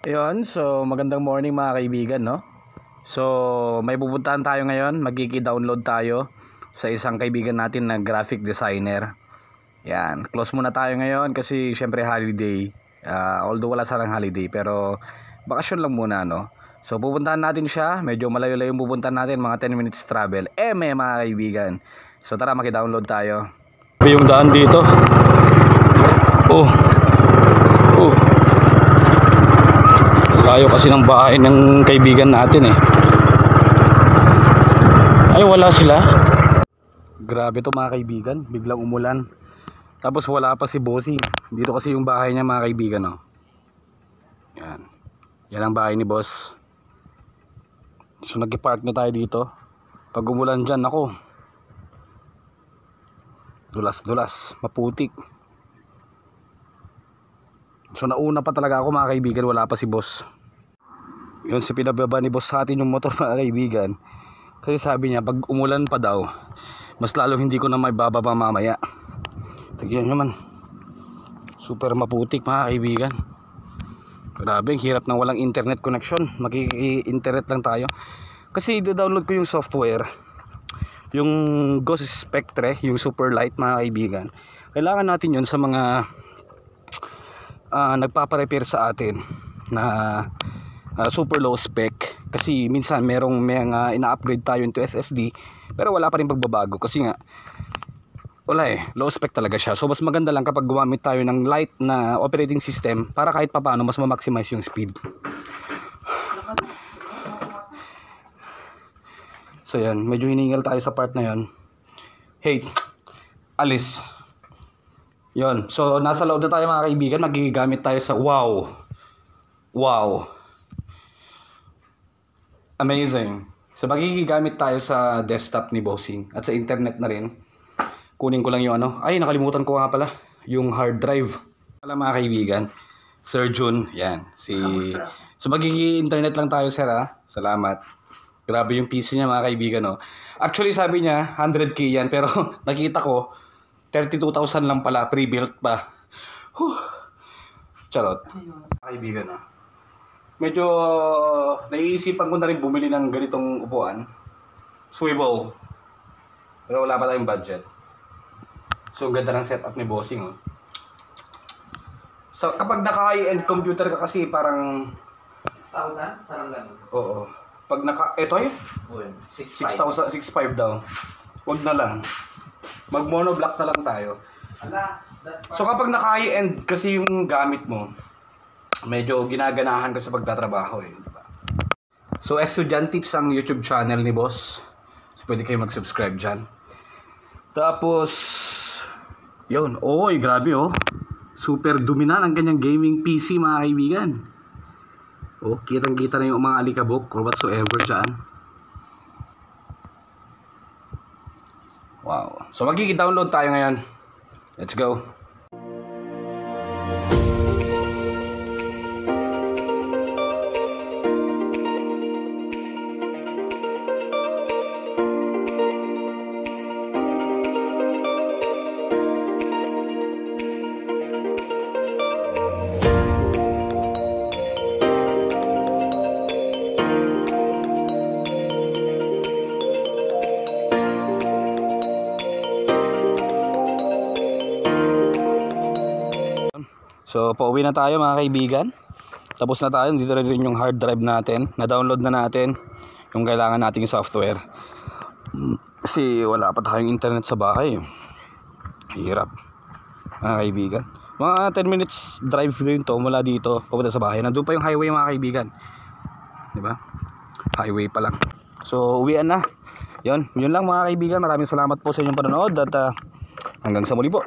Ayun, so magandang morning mga kaibigan, no? So may pupuntahan tayo ngayon, magkiki-download tayo sa isang kaibigan natin na graphic designer. Yan, close muna tayo ngayon kasi syempre holiday. Although wala sarang holiday pero bakasyon lang muna, no? So pupuntahan natin siya, medyo malayo-layo yung pupuntahan natin, mga 10 minutes travel. May mga kaibigan. So tara, maki-download tayo. Yung daan dito. Oh. Layo kasi ng bahay ng kaibigan natin eh. Ay, wala sila. Grabe to mga kaibigan, biglang umulan. Tapos wala pa si Bossy. Dito kasi yung bahay niya mga kaibigan, oh. Yan. Yan ang bahay ni Boss. So nag-park na tayo dito. Pag umulan dyan, ako, dulas-dulas, maputik. So nauna pa talaga ako mga kaibigan, wala pa si Boss. Yun, si pinababa ni Boss sa atin yung motor mga kaibigan. Kasi sabi niya pag umulan pa daw, mas lalo hindi ko na may bababa mamaya. Tignan naman, super maputik mga kaibigan. Grabe, hirap na walang internet connection. Maki-internet lang tayo. Kasi i-download ko yung software, yung Ghost Spectre, yung super light mga kaibigan. Kailangan natin yun sa mga nagpapa-repair sa atin na super low spec, kasi minsan may ina-upgrade tayo into SSD pero wala pa rin pagbabago kasi nga wala low spec talaga siya. So mas maganda lang kapag gumamit tayo ng light na operating system para kahit papaano mas ma-maximize yung speed. So yan, medyo hiningal tayo sa part na yan. Hey, alis. Yon, so nasa loob na tayo mga kaibigan, magigamit tayo sa wow, amazing. So magigamit tayo sa desktop ni Bossing at sa internet na rin. Kunin ko lang yung ay nakalimutan ko nga pala, yung hard drive. Alam mga kaibigan, Sir Jun, yan. So internet lang tayo sir ha. Salamat. Grabe yung PC niya mga kaibigan, no. Actually sabi niya 100k yan pero nakita ko 32,000 lang pala, pre-built pa. Charot. Kaibigan, no. Medyo naiisipan ko na rin bumili ng ganitong upuan, swivel, pero wala pa tayong budget. So ang ganda ng setup ni Bossing, oh. So kapag naka-high-end computer ka kasi parang 6,000? Parang gano'n. oo. Pag ito 6,000, 6,500 daw. Huwag na lang. Mag monoblock na lang tayo. So kapag naka-high-end kasi yung gamit mo, medyo ginaganahan ka sa pagtatrabaho eh, diba? So Estudyant Tips ang YouTube channel ni Boss. So pwede kayo mag-subscribe dyan. Tapos yun, grabe oh. Super dominant ang kanyang gaming PC mga kaibigan. Kitang-kita na yung mga alikabok or whatsoever dyan. Wow. So magkiki-download tayo ngayon. Let's go. So pauwi na tayo mga kaibigan. Tapos na tayo, dito rin yung hard drive natin. Na-download na natin yung kailangan nating software. Kasi wala pa tayong internet sa bahay. Hirap mga kaibigan. Mga 10 minutes drive din to mula dito papunta sa bahay. Nandun pa yung highway mga kaibigan, diba? Highway pa lang. So uwian na. Yun lang mga kaibigan. Maraming salamat po sa inyong panonood. At hanggang sa muli po.